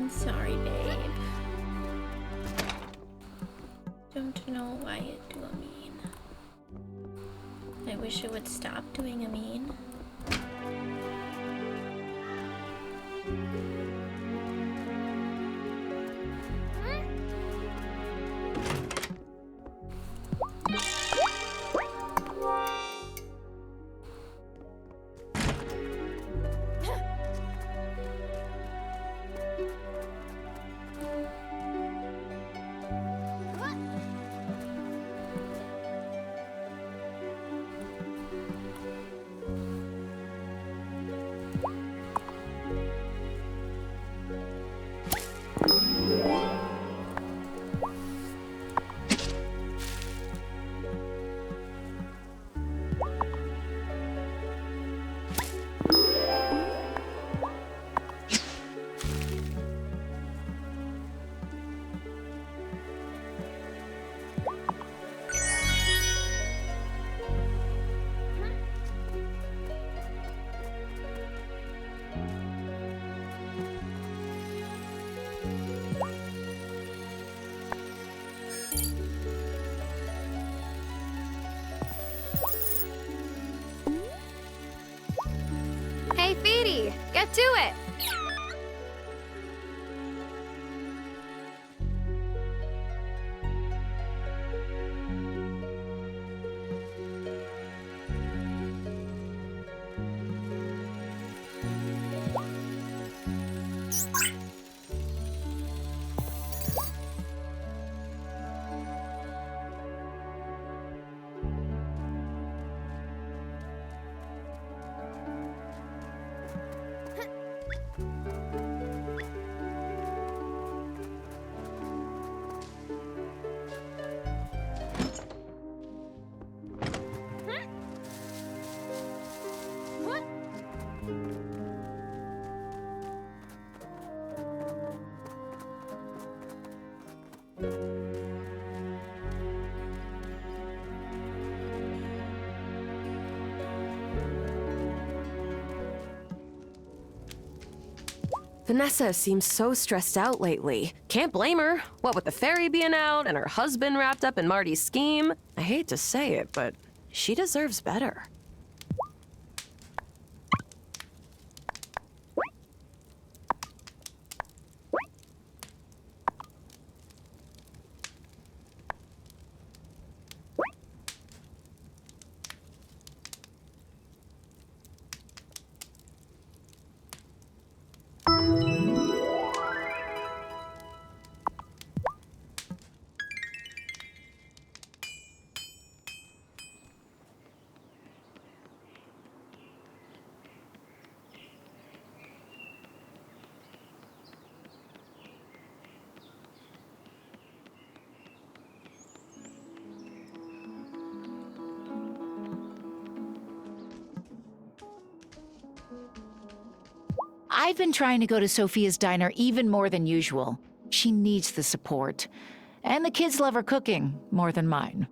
Sorry, babe. Don't know why it do a mean. I wish it would stop doing a mean. Hey, Feedy, get to it! Vanessa seems so stressed out lately. Can't blame her. What with the ferry being out and her husband wrapped up in Marty's scheme. I hate to say it, but she deserves better. I've been trying to go to Sophia's diner even more than usual. She needs the support. And the kids love her cooking more than mine.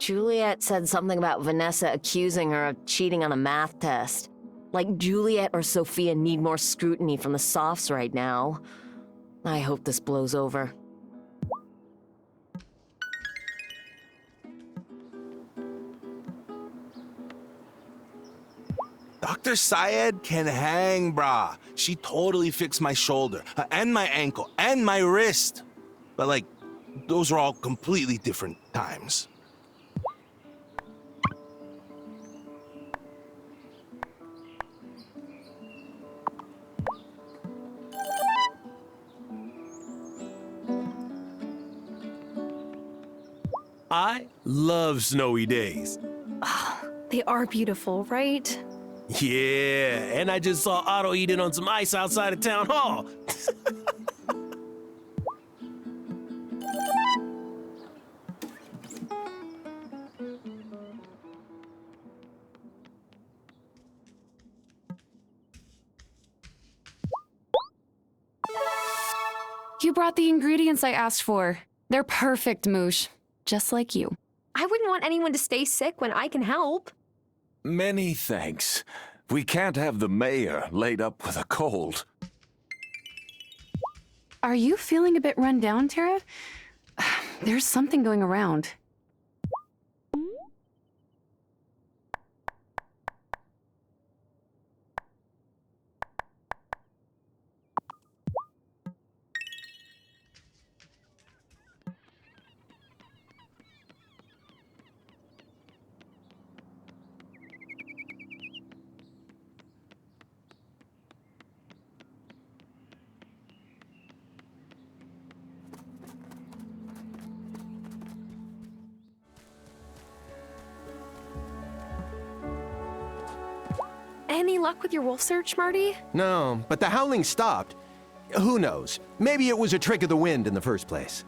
Juliet said something about Vanessa accusing her of cheating on a math test. Like Juliet or Sophia need more scrutiny from the softs right now. I hope this blows over. Dr. Syed can hang, brah. She totally fixed my shoulder, and my ankle, and my wrist. But, like, those are all completely different times. I love snowy days. They are beautiful, right? Yeah, and I just saw Otto eating on some ice outside of town hall. You brought the ingredients I asked for. They're perfect, Moosh. Just like you. I wouldn't want anyone to stay sick when I can help. Many thanks. We can't have the mayor laid up with a cold. Are you feeling a bit run down, Tara? There's something going around. Any luck with your wolf search, Marty? No, but the howling stopped. Who knows? Maybe it was a trick of the wind in the first place.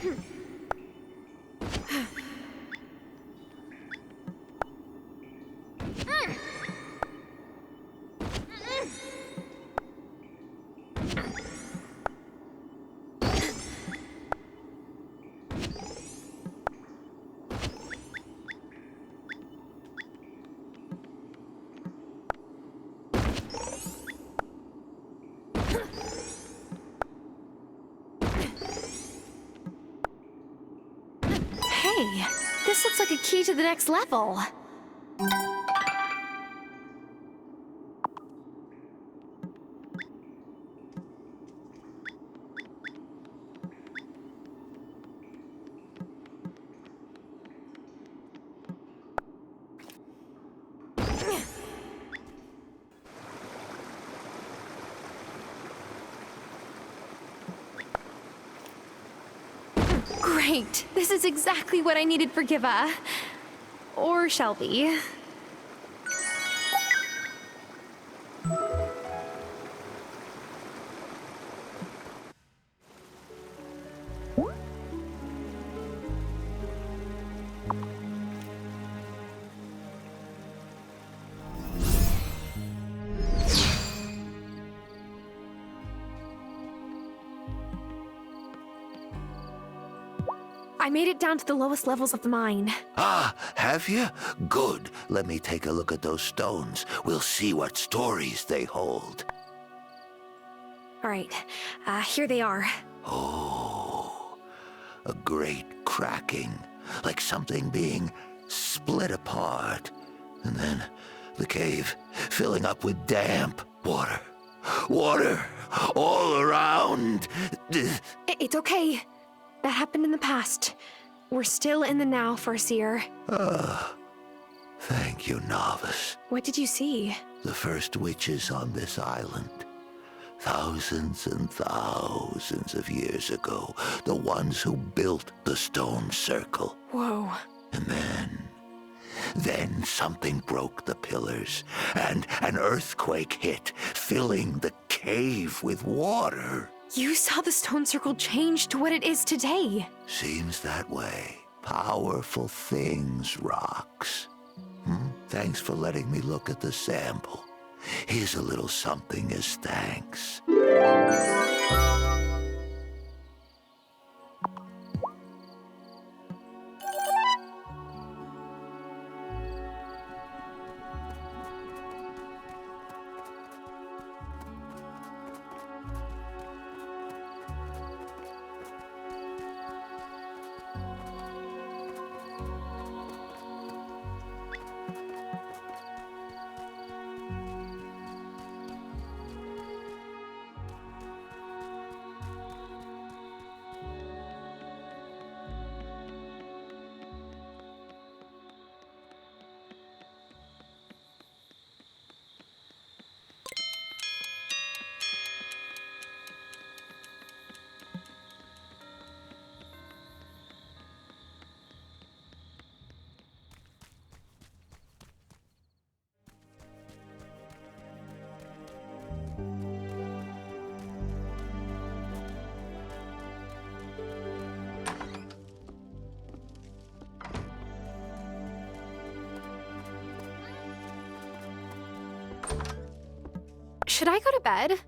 Hey, this looks like a key to the next level. Great! This is exactly what I needed for Giva. Or Shelby. I made it down to the lowest levels of the mine. Ah, have you? Good. Let me take a look at those stones. We'll see what stories they hold. All right, here they are. Oh, a great cracking, like something being split apart. And then the cave filling up with damp water. Water all around. It's okay. That happened in the past. We're still in the now, Farseer. Thank you, novice. What did you see? The first witches on this island. Thousands and thousands of years ago, the ones who built the stone circle. Whoa. And then something broke the pillars, and an earthquake hit, filling the cave with water. You saw the stone circle change to what it is today. Seems that way. Powerful things, rocks. Thanks for letting me look at the sample. Here's a little something as thanks. Should I go to bed?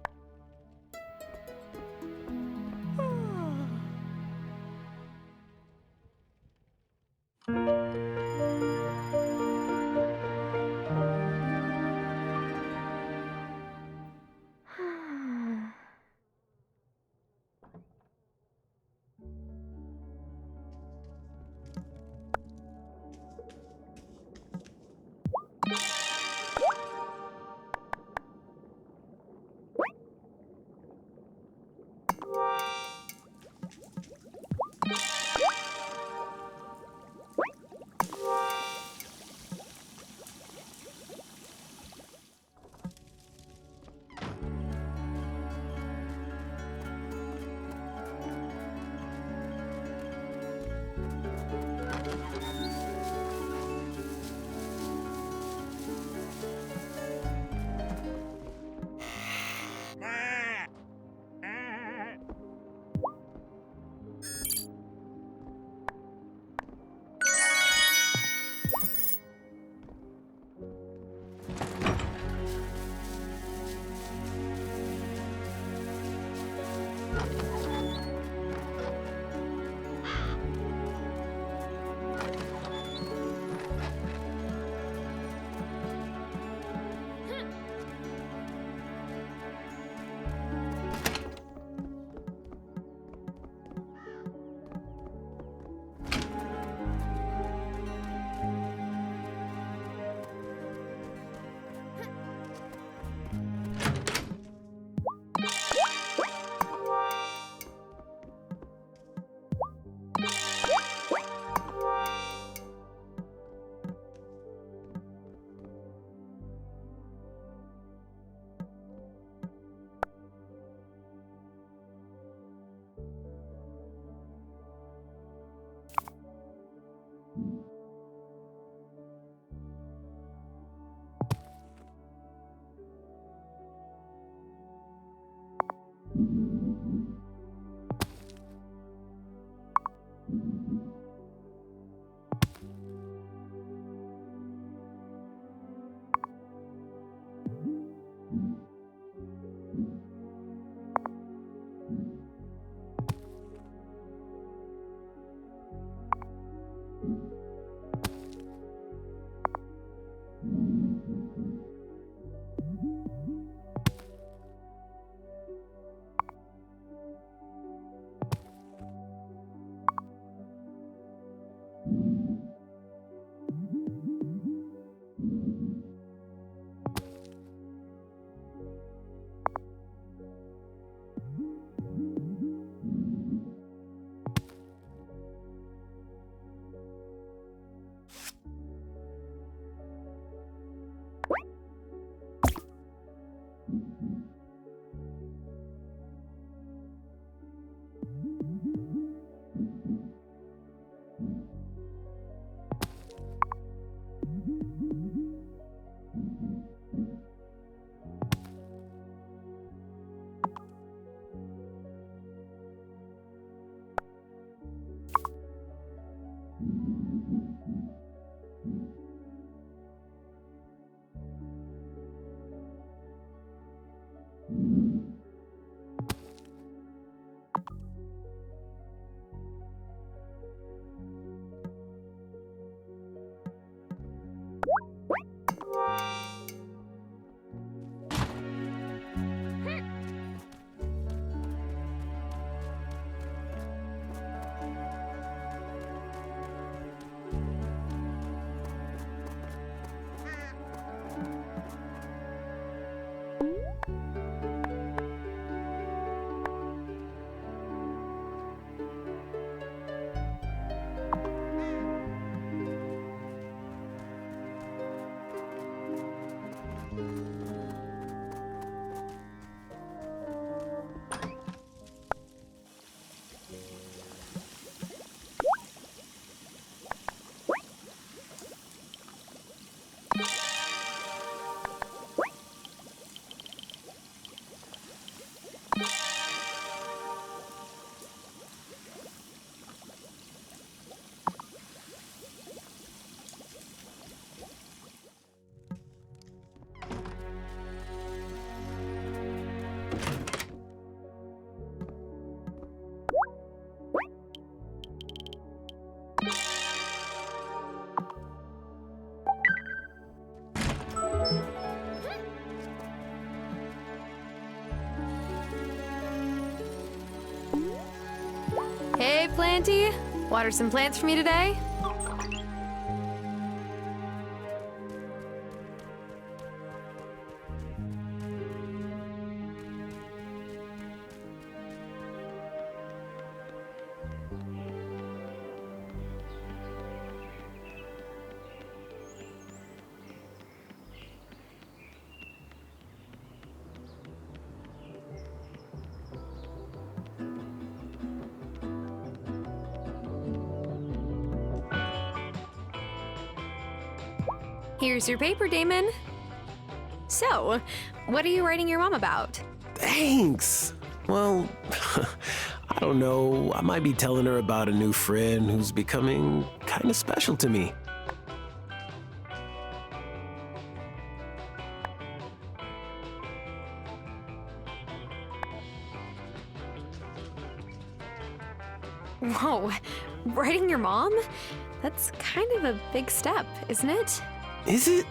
Hey, Planty. Water some plants for me today? Here's your paper, Damon. So, what are you writing your mom about? Thanks. Well, I don't know. I might be telling her about a new friend who's becoming kind of special to me. Whoa, writing your mom? That's kind of a big step, isn't it? Is it?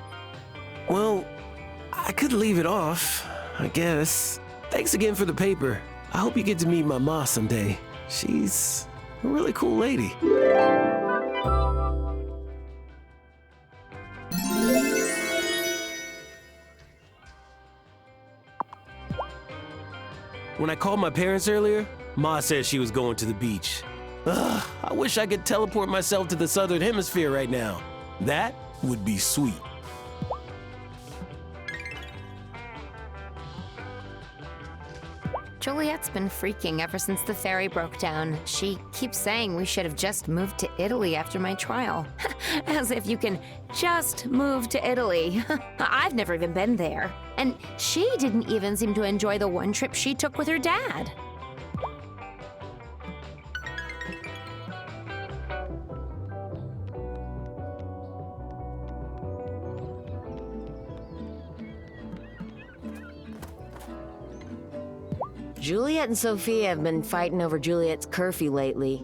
Well, I could leave it off, I guess. Thanks again for the paper. I hope you get to meet my ma someday. She's a really cool lady. When I called my parents earlier, Ma said she was going to the beach. Ugh, I wish I could teleport myself to the southern hemisphere right now. That would be sweet. Juliet's been freaking ever since the ferry broke down. She keeps saying we should have just moved to Italy after my trial. As if you can just move to Italy. I've never even been there. And she didn't even seem to enjoy the one trip she took with her dad. Juliet and Sophia have been fighting over Juliet's curfew lately.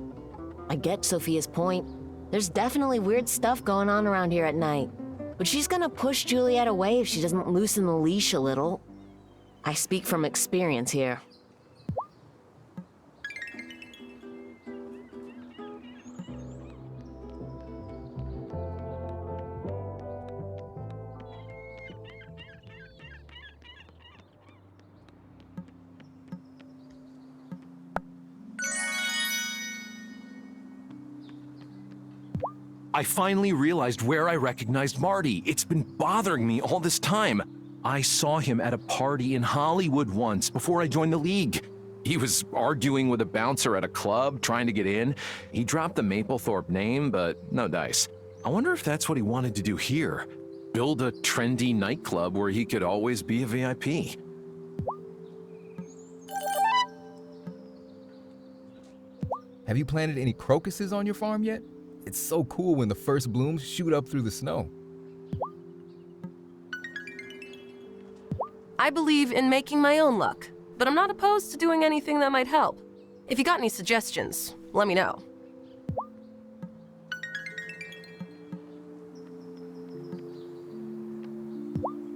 I get Sophia's point. There's definitely weird stuff going on around here at night. But she's gonna push Juliet away if she doesn't loosen the leash a little. I speak from experience here. I finally realized where I recognized Marty. It's been bothering me all this time. I saw him at a party in Hollywood once before I joined the League. He was arguing with a bouncer at a club, trying to get in. He dropped the Maplethorpe name, but no dice. I wonder if that's what he wanted to do here. Build a trendy nightclub where he could always be a VIP. Have you planted any crocuses on your farm yet? It's so cool when the first blooms shoot up through the snow. I believe in making my own luck, but I'm not opposed to doing anything that might help. If you got any suggestions, let me know.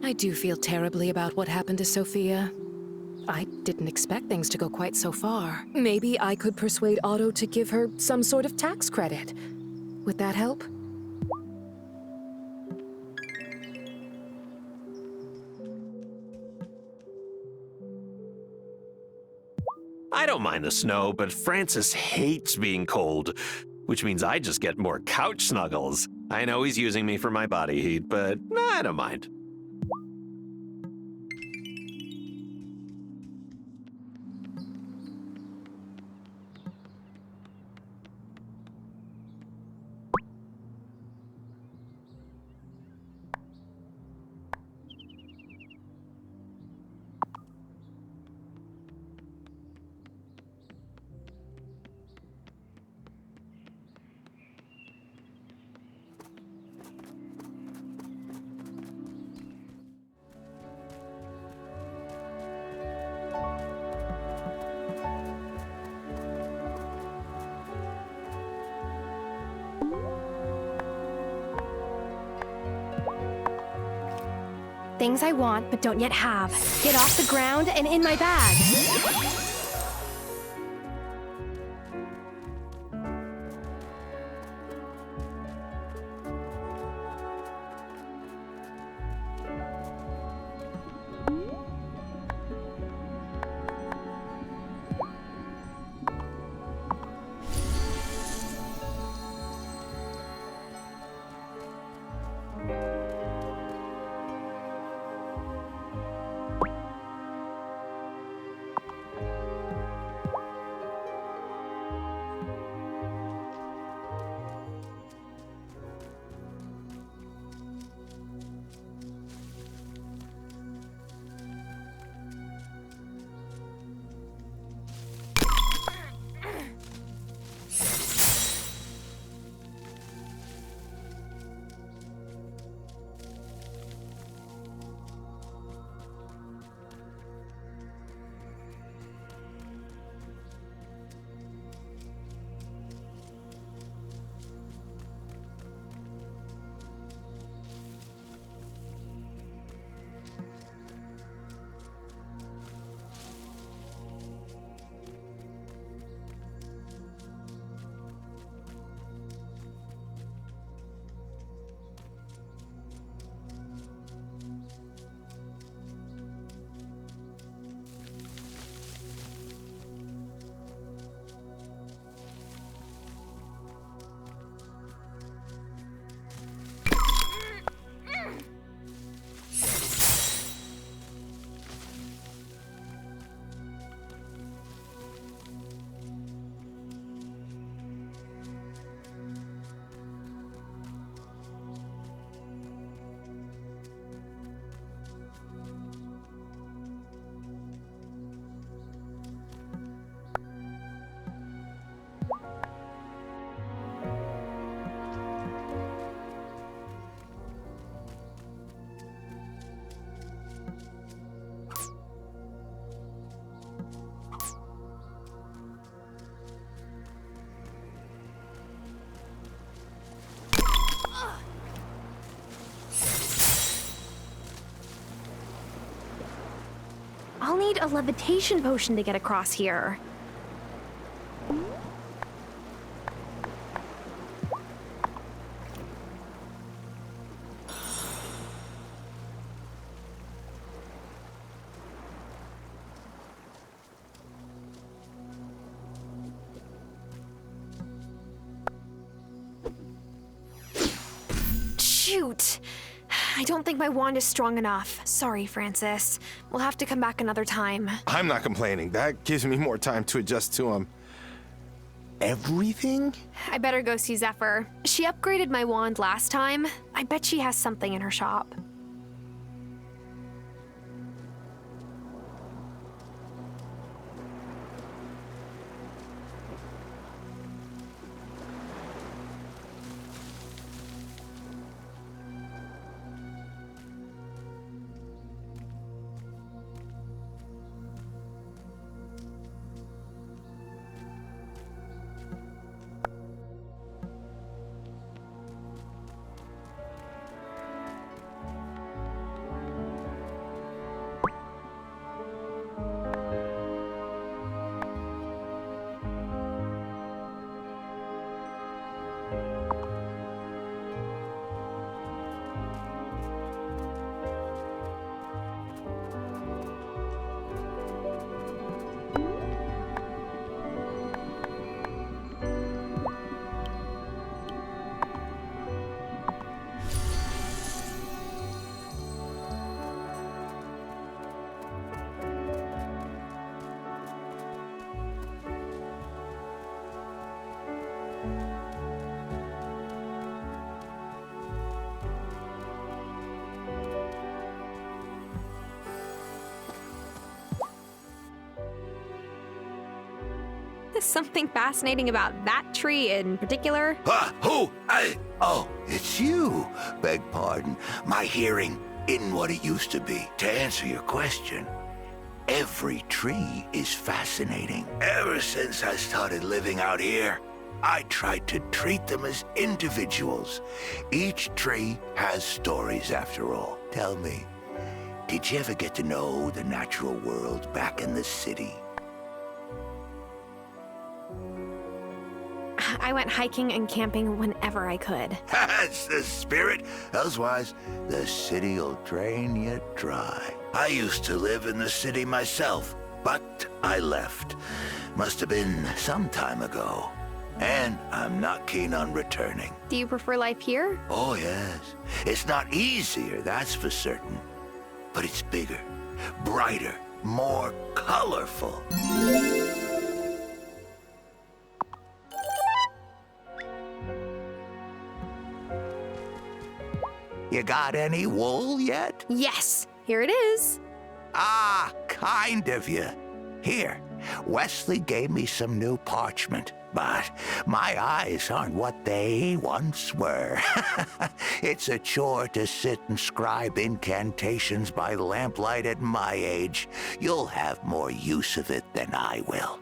I do feel terribly about what happened to Sophia. I didn't expect things to go quite so far. Maybe I could persuade Otto to give her some sort of tax credit. Would that help? I don't mind the snow, but Francis hates being cold, which means I just get more couch snuggles. I know he's using me for my body heat, but I don't mind. Things I want but don't yet have. Get off the ground and in my bag. need a levitation potion to get across here. Shoot! I don't think my wand is strong enough. Sorry, Francis. We'll have to come back another time. I'm not complaining. That gives me more time to adjust to him. Everything? I better go see Zephyr. She upgraded my wand last time. I bet she has something in her shop. There's something fascinating about that tree in particular. Who? Oh, it's you. Beg pardon. My hearing isn't what it used to be. To answer your question, every tree is fascinating. Ever since I started living out here, I tried to treat them as individuals. Each tree has stories after all. Tell me, did you ever get to know the natural world back in the city? I went hiking and camping whenever I could. That's the spirit. Elsewise, the city'll drain you dry. I used to live in the city myself, but I left. Must have been some time ago. And I'm not keen on returning. Do you prefer life here? Oh, yes. It's not easier, that's for certain. But it's bigger, brighter, more colorful. You got any wool yet? Yes, here it is. Ah, kind of you. Here, Wesley gave me some new parchment, but my eyes aren't what they once were. It's a chore to sit and scribe incantations by lamplight at my age. You'll have more use of it than I will.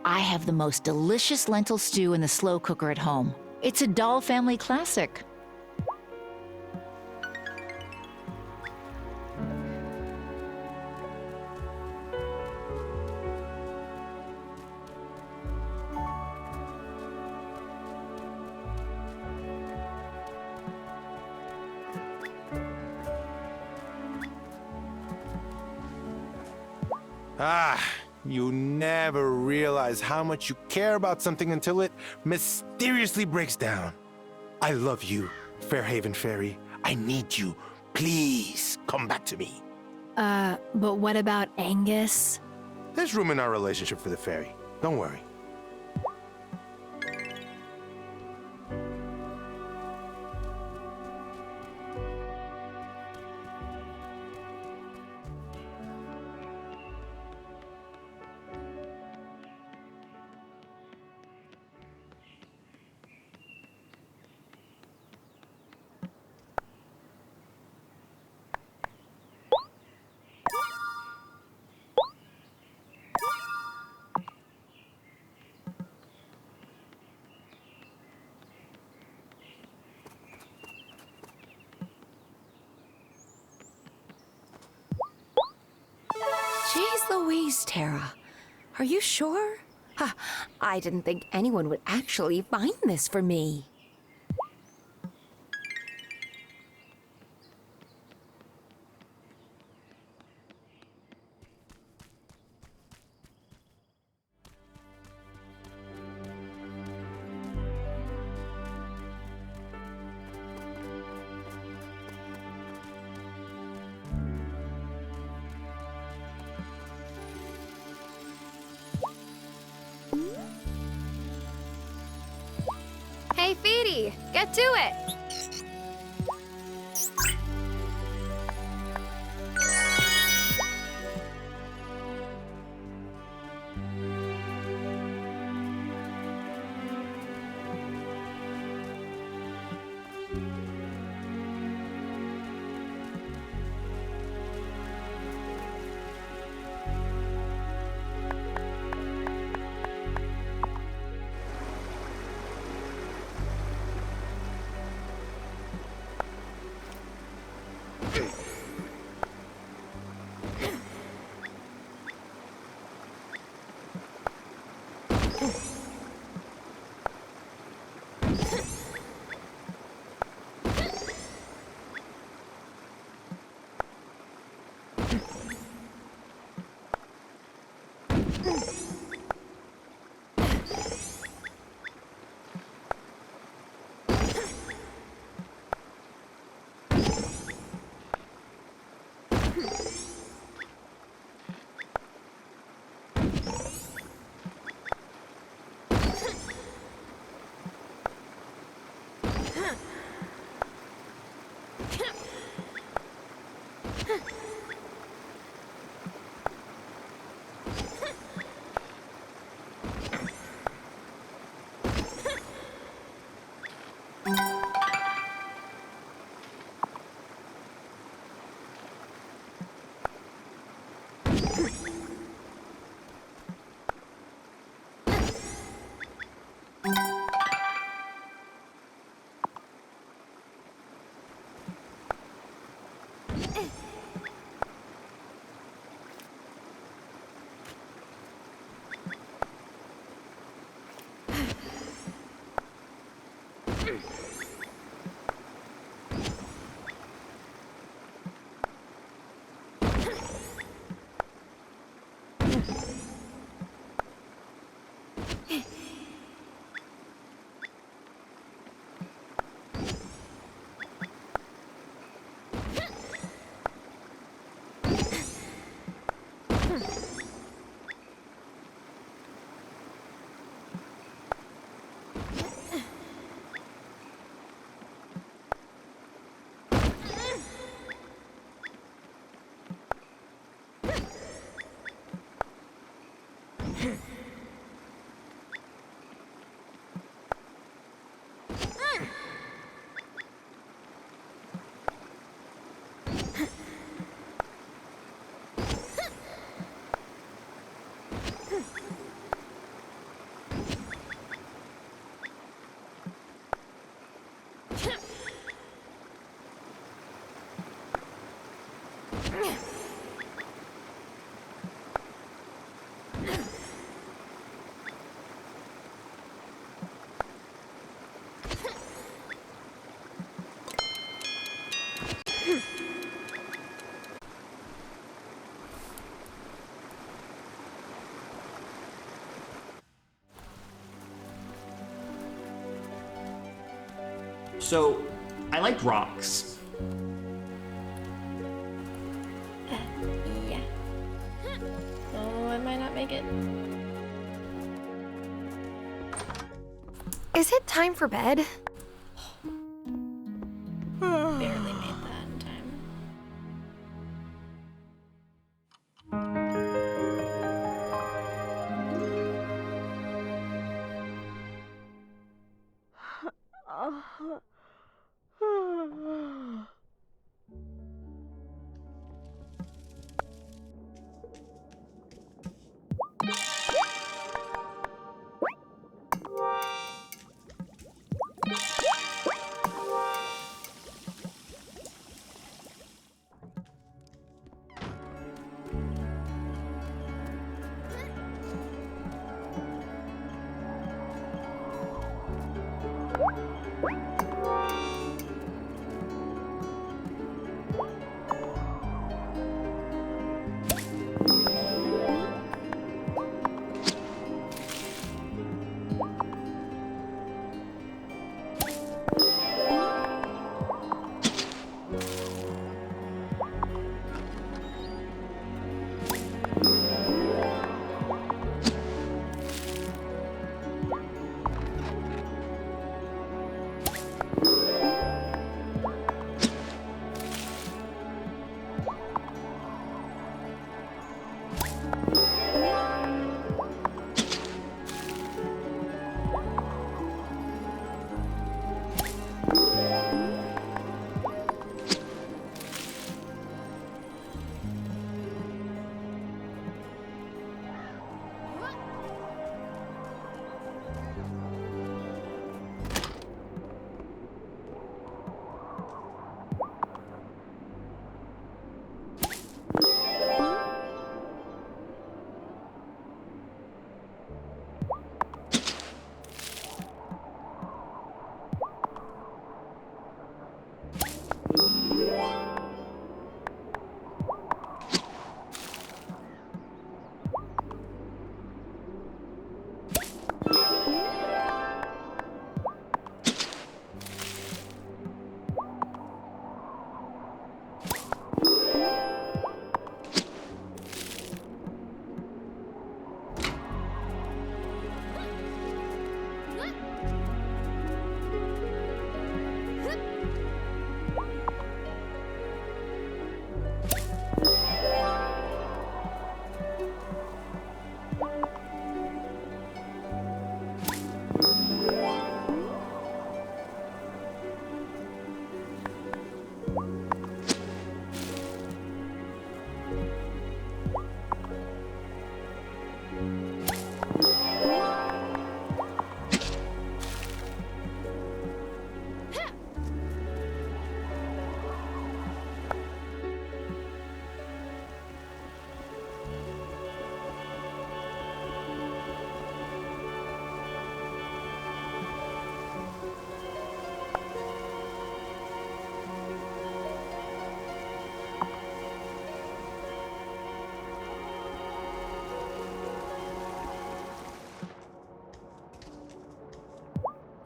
I have the most delicious lentil stew in the slow cooker at home. It's a Dahl family classic. You never realize how much you care about something until it mysteriously breaks down. I love you, Fairhaven Fairy. I need you. Please, come back to me. But what about Angus? There's room in our relationship for the fairy. Don't worry. Jeez Louise, Tara. Are you sure? Huh, I didn't think anyone would actually find this for me. Hey, Feedy, get to it! So, I like rocks. Yeah. Oh, I might not make it. Is it time for bed? Barely made that in time.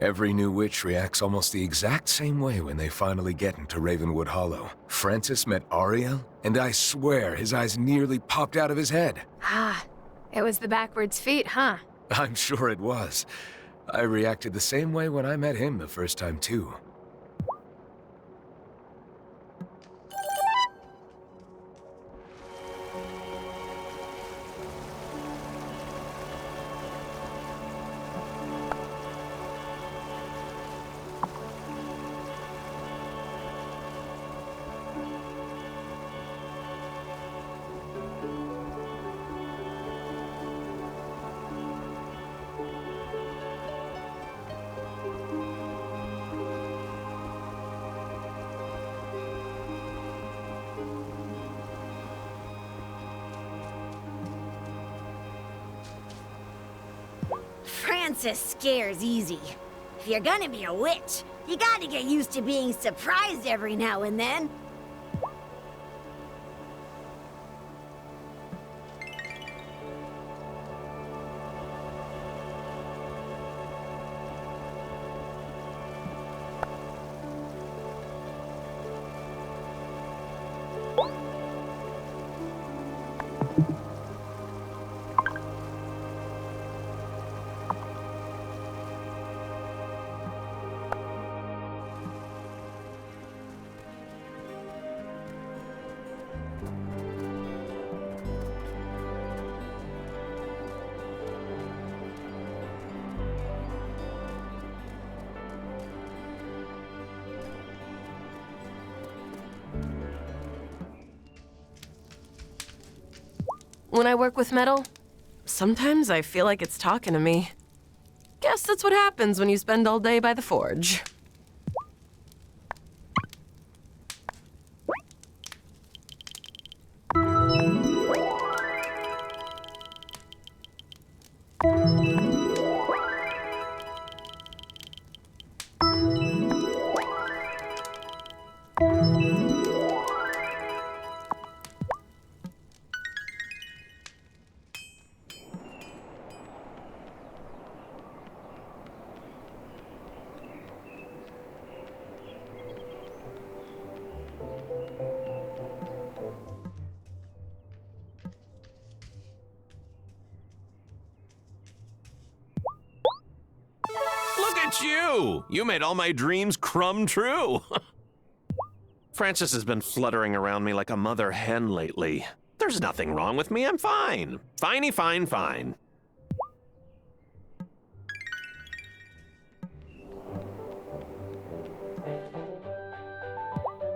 Every new witch reacts almost the exact same way when they finally get into Ravenwood Hollow. Francis met Ariel, and I swear his eyes nearly popped out of his head. Ah, it was the backwards feet, huh? I'm sure it was. I reacted the same way when I met him the first time, too. Francis scares easy. If you're gonna be a witch, you gotta get used to being surprised every now and then. When I work with metal, sometimes I feel like it's talking to me. Guess that's what happens when you spend all day by the forge. Look at you! You made all my dreams come true. Francis has been fluttering around me like a mother hen lately. There's nothing wrong with me, I'm fine. Finey, fine, fine.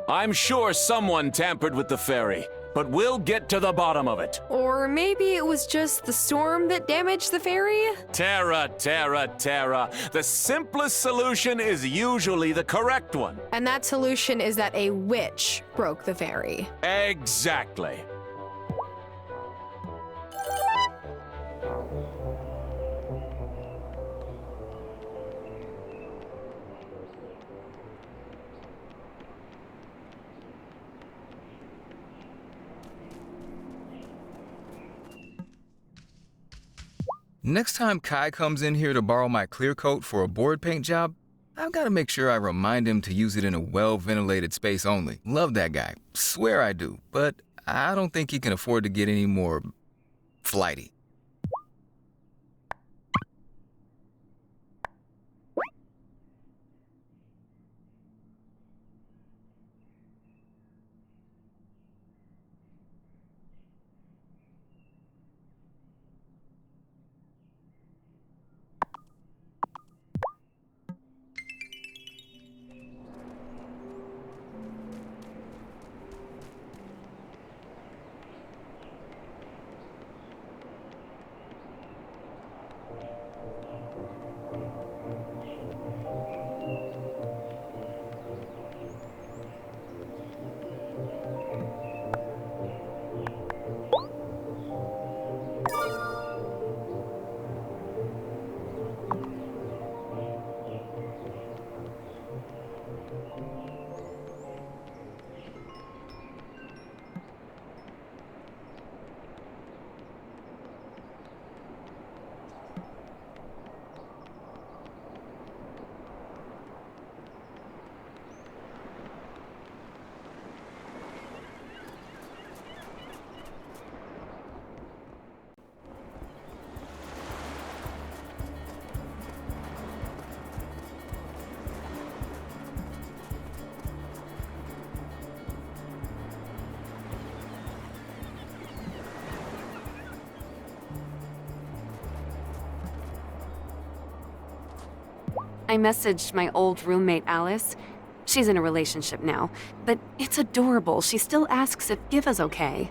I'm sure someone tampered with the ferry, but we'll get to the bottom of it. Or maybe it was just the storm that damaged the ferry? Terra, Terra, Terra. The simplest solution is usually the correct one. And that solution is that a witch broke the ferry. Exactly. Next time Kai comes in here to borrow my clear coat for a board paint job, I've got to make sure I remind him to use it in a well-ventilated space only. Love that guy. Swear I do. But I don't think he can afford to get any more flighty. I messaged my old roommate, Alice. She's in a relationship now, but it's adorable. She still asks if Giva's okay.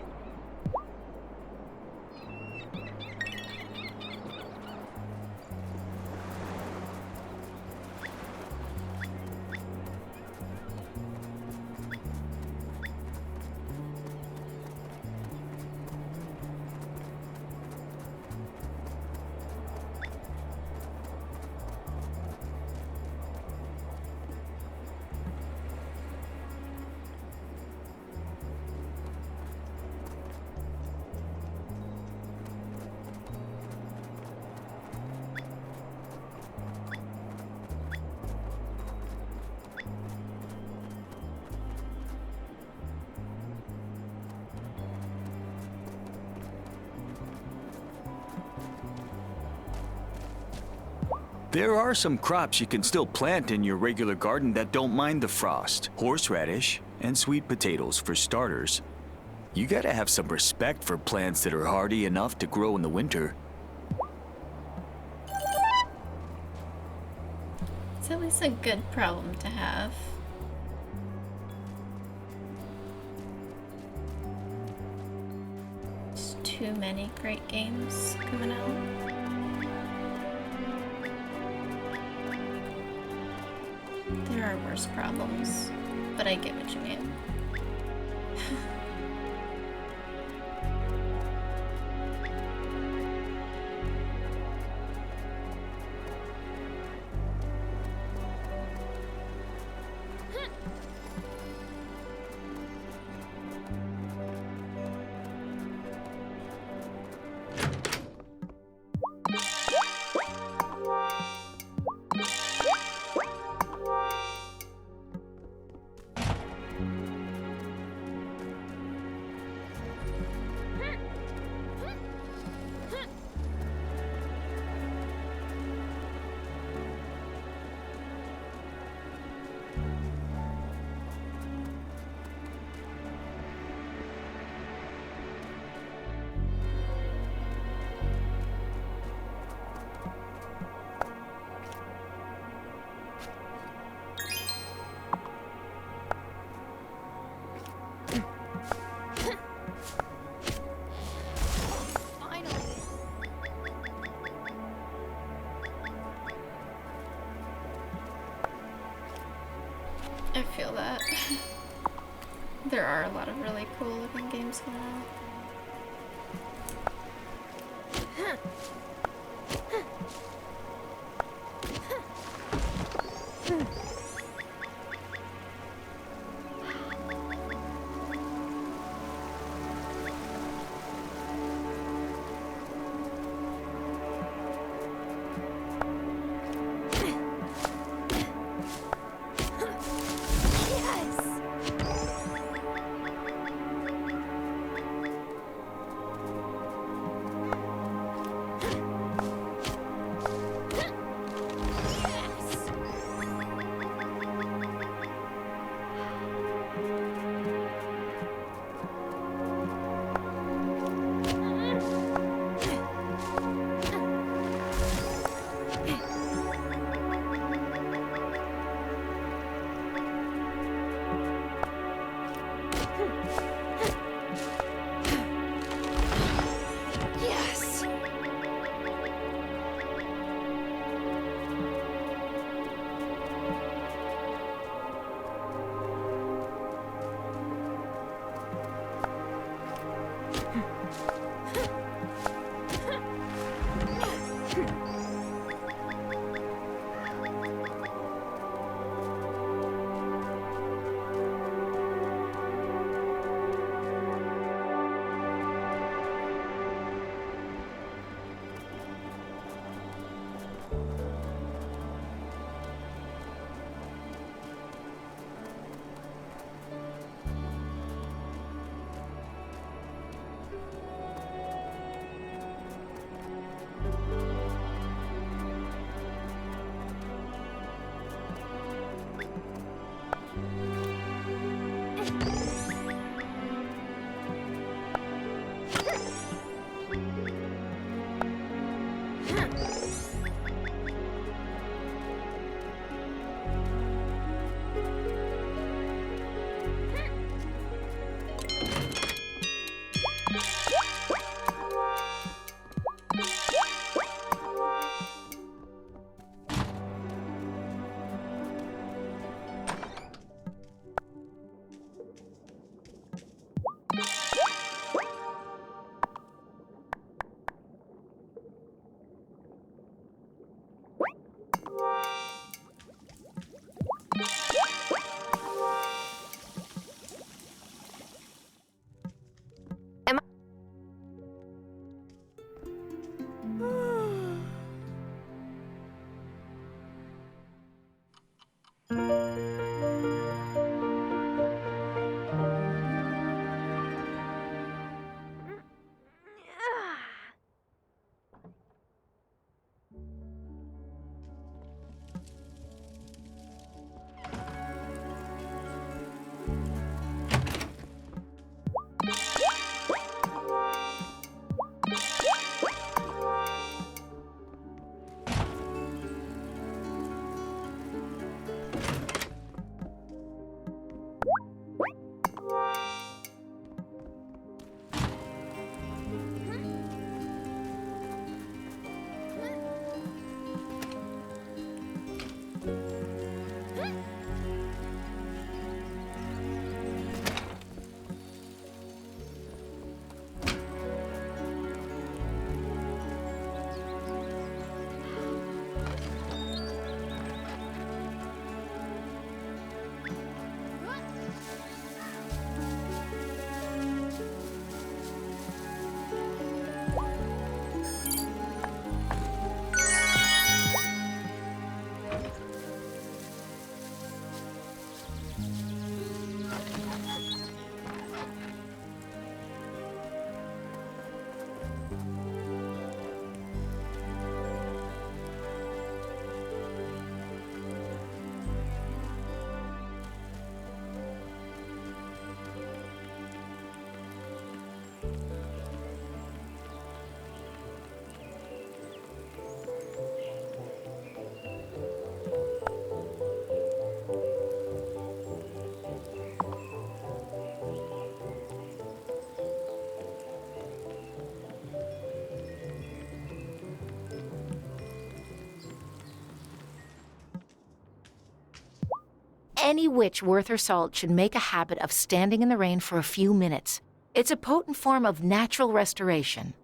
There are some crops you can still plant in your regular garden that don't mind the frost. Horseradish and sweet potatoes for starters. You gotta have some respect for plants that are hardy enough to grow in the winter. It's at least a good problem to have. There's too many great games coming out. There are worse problems, but I get what you mean. I feel that. There are a lot of really cool looking games coming out. Any witch worth her salt should make a habit of standing in the rain for a few minutes. It's a potent form of natural restoration.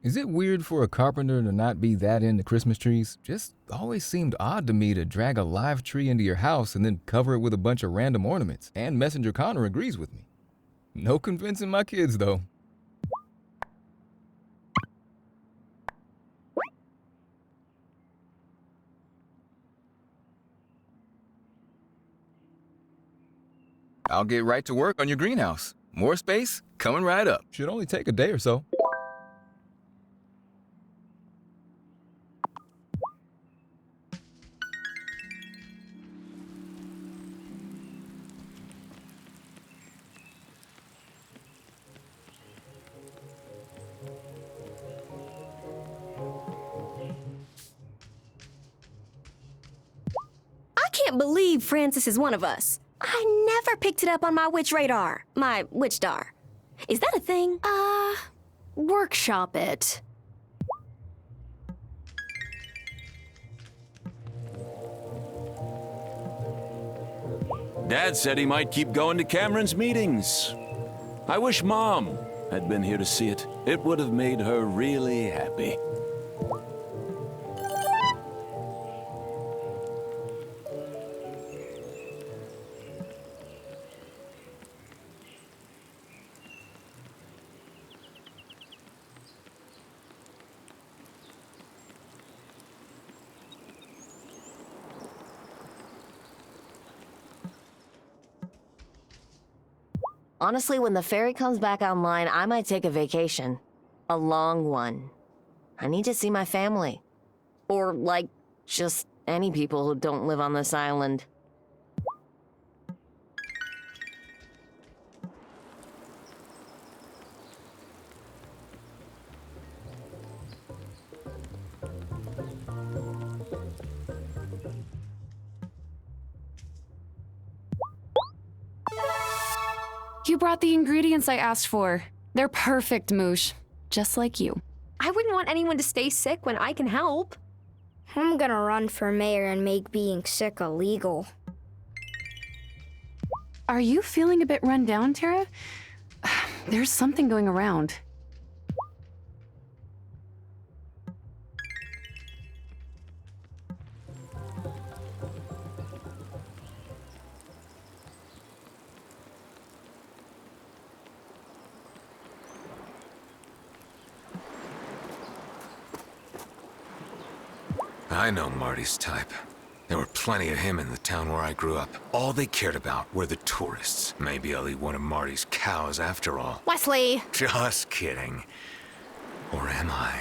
Is it weird for a carpenter to not be that into Christmas trees? Just always seemed odd to me to drag a live tree into your house and then cover it with a bunch of random ornaments. And Messenger Connor agrees with me. No convincing my kids, though. I'll get right to work on your greenhouse. More space coming right up. Should only take a day or so. I can't believe Francis is one of us. I never picked it up on my witch radar. My witch dar. Is that a thing? Workshop it. Dad said he might keep going to Cameron's meetings. I wish Mom had been here to see it. It would have made her really happy. Honestly, when the ferry comes back online, I might take a vacation. A long one. I need to see my family. Or, like, just any people who don't live on this island. You brought the ingredients I asked for. They're perfect, Moosh. Just like you. I wouldn't want anyone to stay sick when I can help. I'm gonna run for mayor and make being sick illegal. Are you feeling a bit run down, Tara? There's something going around. I know Marty's type. There were plenty of him in the town where I grew up. All they cared about were the tourists. Maybe I'll eat one of Marty's cows after all. Wesley! Just kidding. Or am I?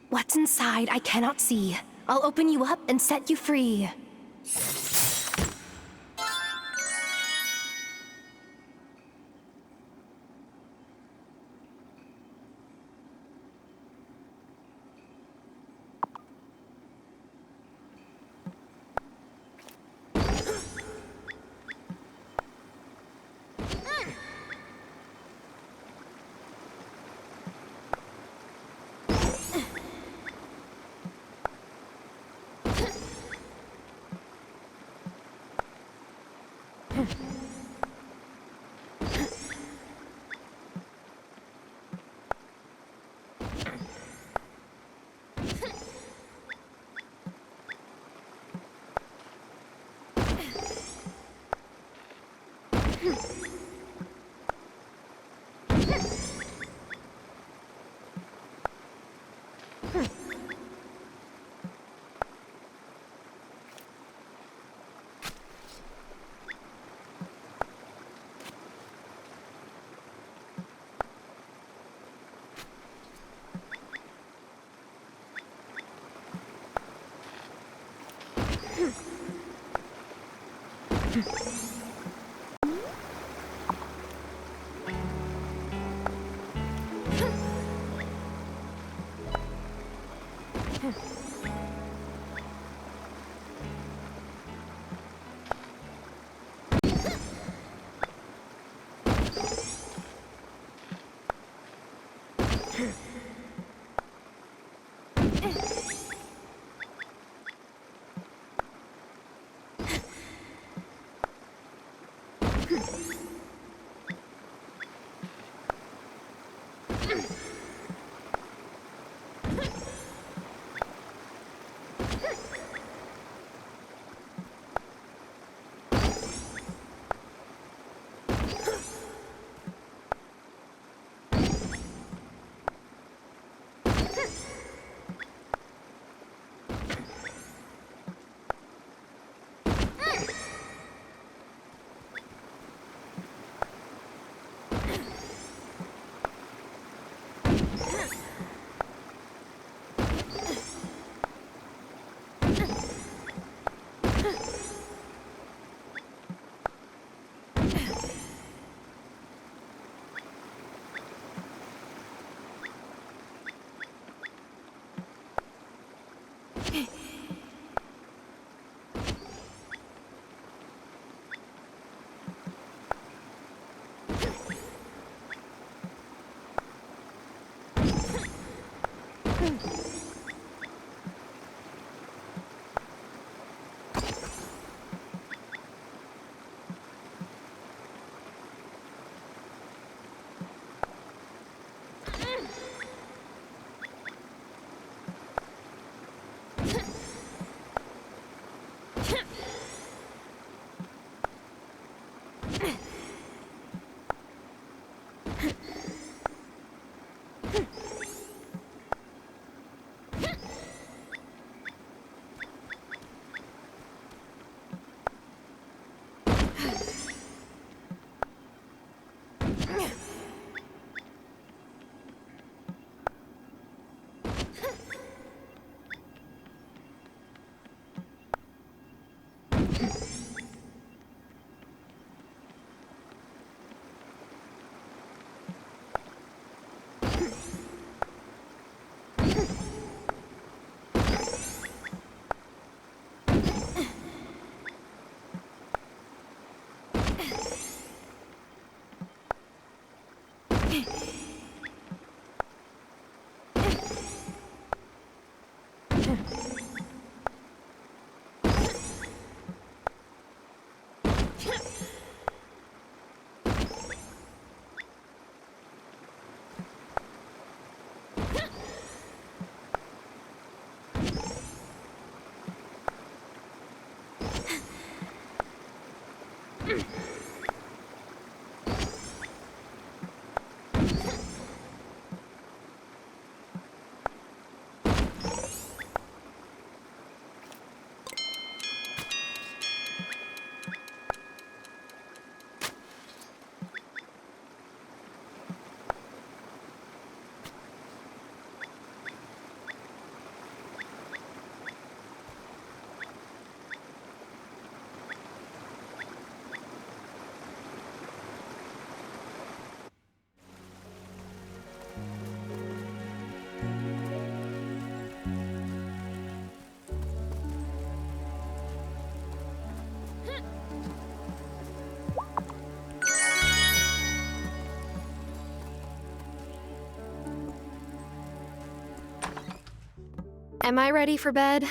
What's inside I cannot see. I'll open you up and set you free. Am I ready for bed?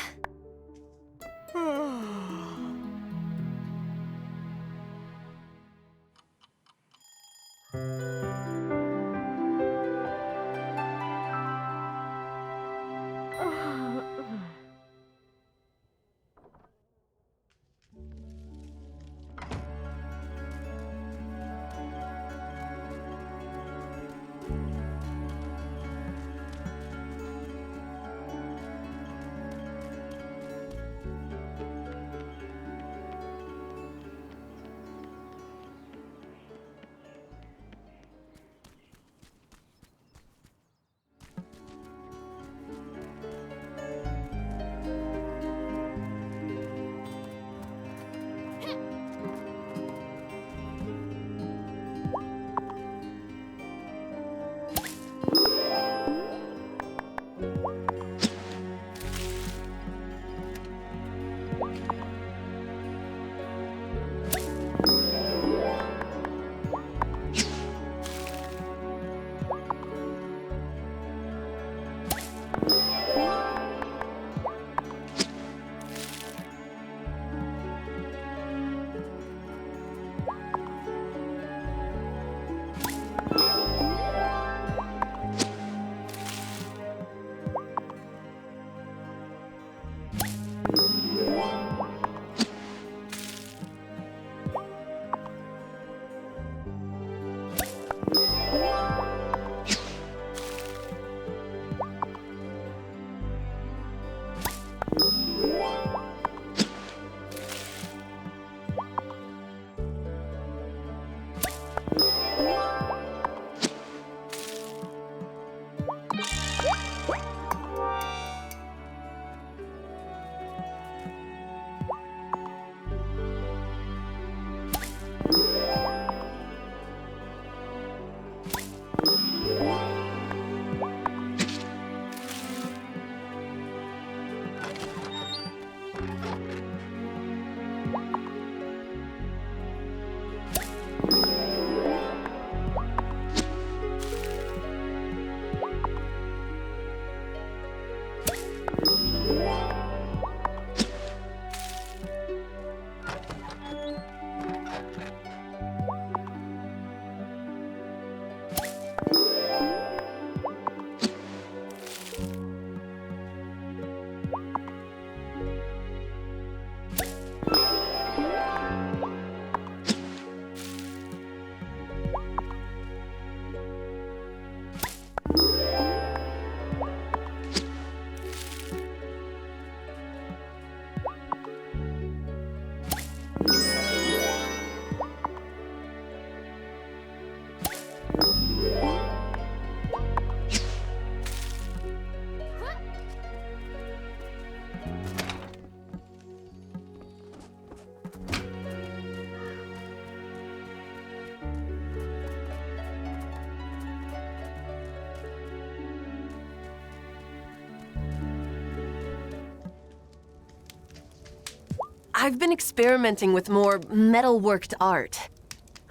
I've been experimenting with more metal-worked art.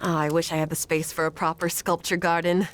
I wish I had the space for a proper sculpture garden.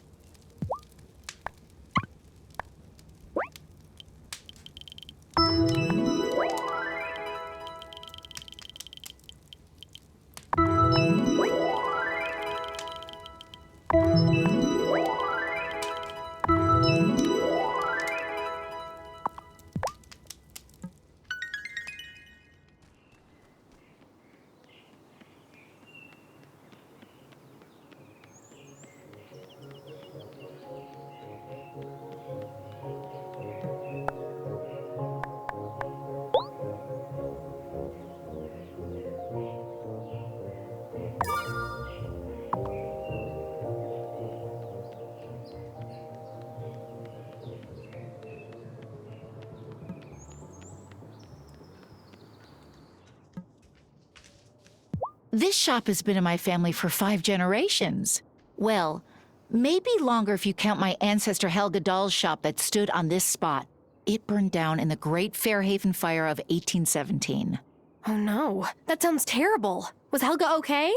This shop has been in my family for 5 generations. Well, maybe longer if you count my ancestor Helga Dahl's shop that stood on this spot. It burned down in the Great Fairhaven Fire of 1817. Oh no, that sounds terrible. Was Helga okay?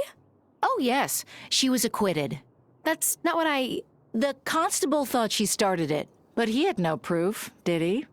Oh yes, she was acquitted. That's not what I... The constable thought she started it, but he had no proof, did he?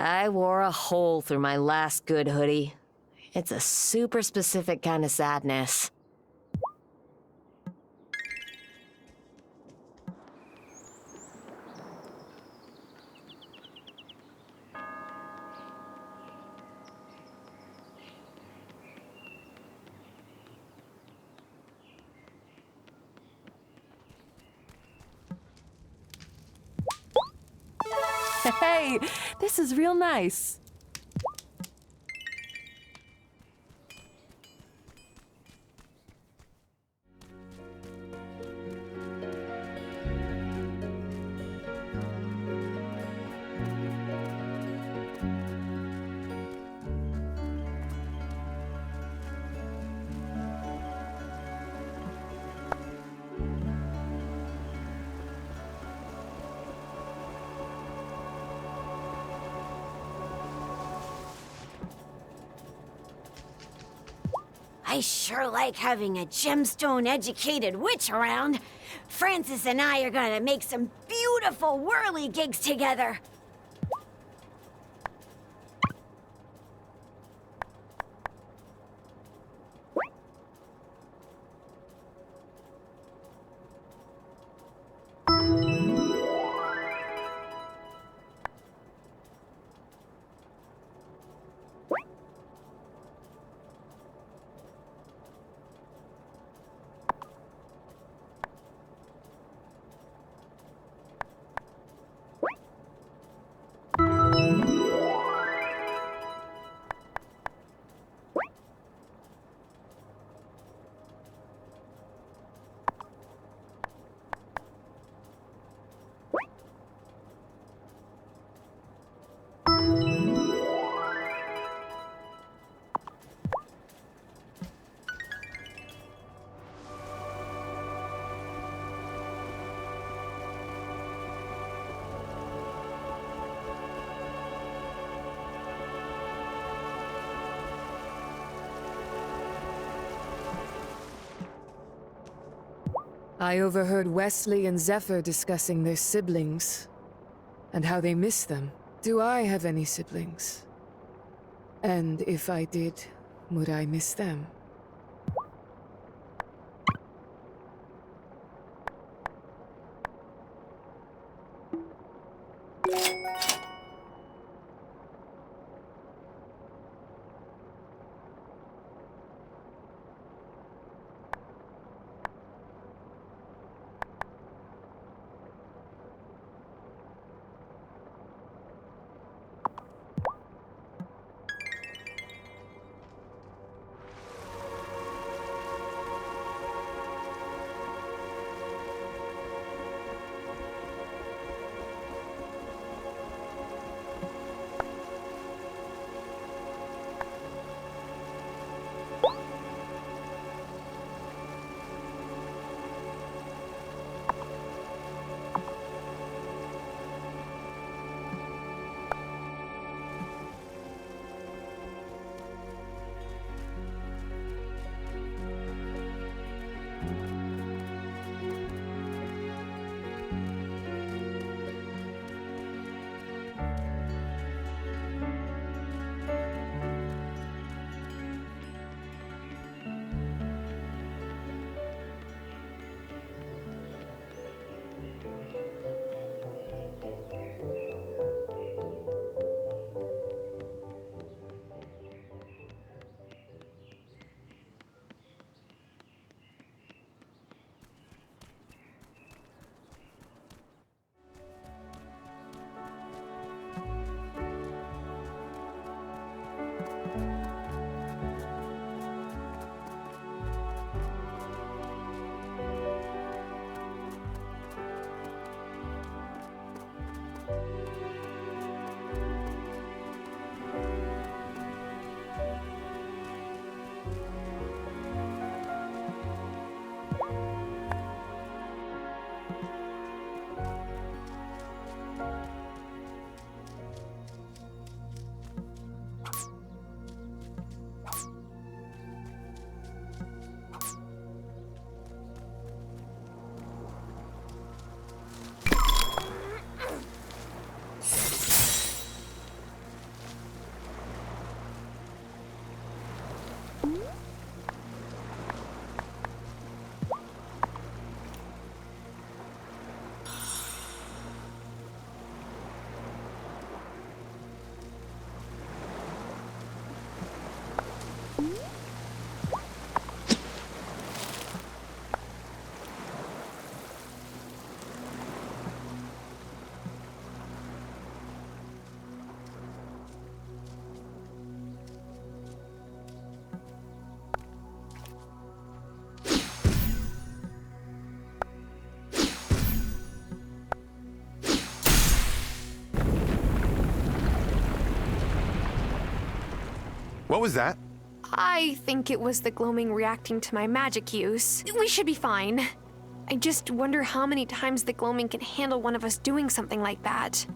I wore a hole through my last good hoodie. It's a super specific kind of sadness. Hey, this is real nice. I sure like having a gemstone-educated witch around. Francis and I are gonna make some beautiful whirly gigs together. I overheard Wesley and Zephyr discussing their siblings and how they miss them. Do I have any siblings? And if I did, would I miss them? What was that? I think it was the gloaming reacting to my magic use. We should be fine. I just wonder how many times the gloaming can handle one of us doing something like that.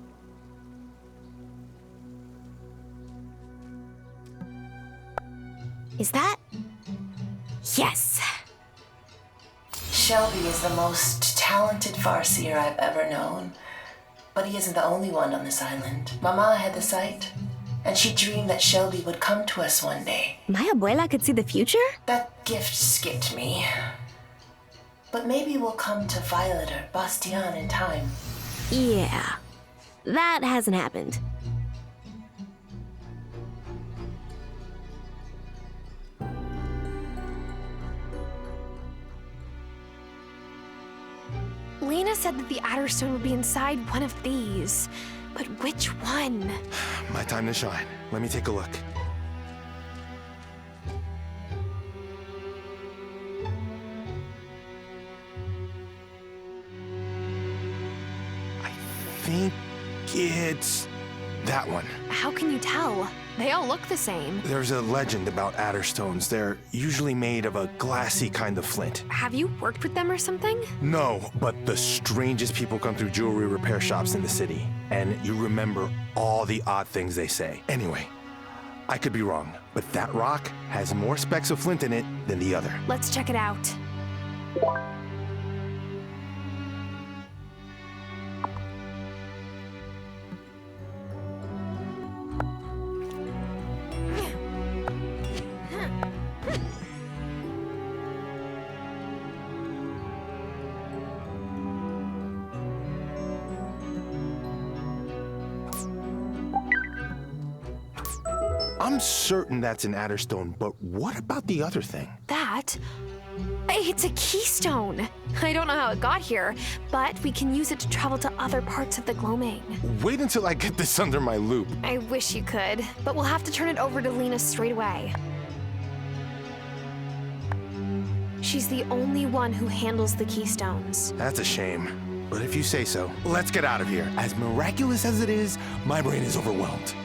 Is that? Yes! Shelby is the most talented farseer I've ever known. But he isn't the only one on this island. Mama had the sight, and she dreamed that Shelby would come to us one day. My abuela could see the future? That gift skipped me. But maybe we'll come to Violet or Bastian in time. Yeah. That hasn't happened. Lena said that the Adderstone would be inside one of these. But which one? My time to shine. Let me take a look. I think it's that one. How can you tell? They all look the same. There's a legend about Adderstones. They're usually made of a glassy kind of flint. Have you worked with them or something? No, but the strangest people come through jewelry repair shops in the city. And you remember all the odd things they say. Anyway, I could be wrong, but that rock has more specks of flint in it than the other. Let's check it out. I'm certain that's an Adderstone, but what about the other thing? That? It's a keystone. I don't know how it got here, but we can use it to travel to other parts of the gloaming. Wait until I get this under my loop. I wish you could, but we'll have to turn it over to Lena straight away. She's the only one who handles the keystones. That's a shame. But if you say so, let's get out of here. As miraculous as it is, my brain is overwhelmed.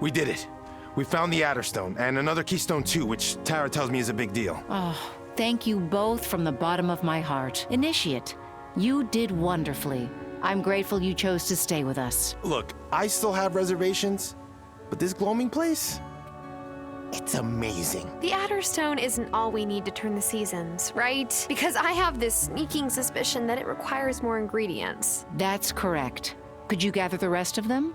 We did it. We found the Adderstone, and another keystone too, which Tara tells me is a big deal. Oh, thank you both from the bottom of my heart. Initiate, you did wonderfully. I'm grateful you chose to stay with us. Look, I still have reservations, but this gloaming place? It's amazing. The Adderstone isn't all we need to turn the seasons, right? Because I have this sneaking suspicion that it requires more ingredients. That's correct. Could you gather the rest of them?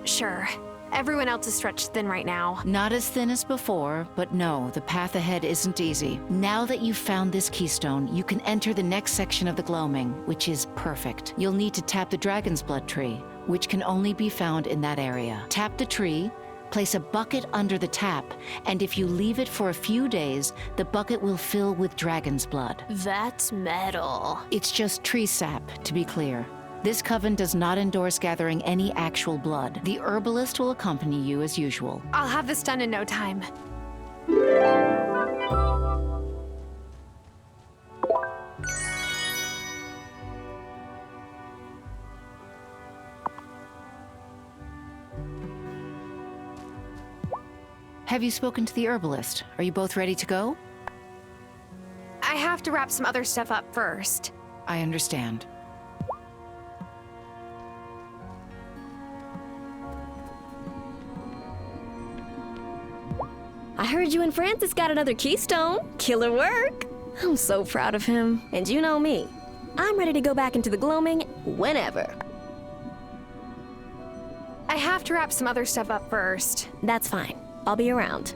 Sure. Everyone else is stretched thin right now. Not as thin as before, but no, the path ahead isn't easy. Now that you've found this keystone, you can enter the next section of the gloaming, which is perfect. You'll need to tap the dragon's blood tree, which can only be found in that area. Tap the tree, place a bucket under the tap, and if you leave it for a few days, the bucket will fill with dragon's blood. That's metal. It's just tree sap, to be clear. This coven does not endorse gathering any actual blood. The herbalist will accompany you as usual. I'll have this done in no time. Have you spoken to the herbalist? Are you both ready to go? I have to wrap some other stuff up first. I understand. I heard you and Francis got another keystone. Killer work. I'm so proud of him. And you know me. I'm ready to go back into the gloaming whenever. I have to wrap some other stuff up first. That's fine. I'll be around.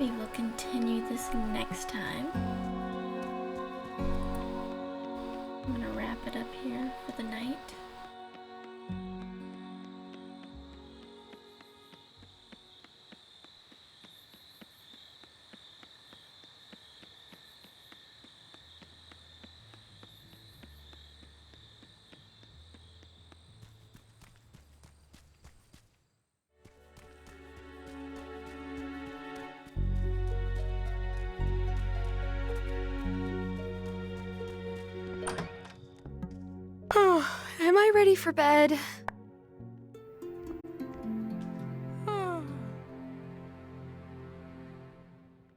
We will continue this next time. I'm gonna wrap it up here for the night. Am I ready for bed?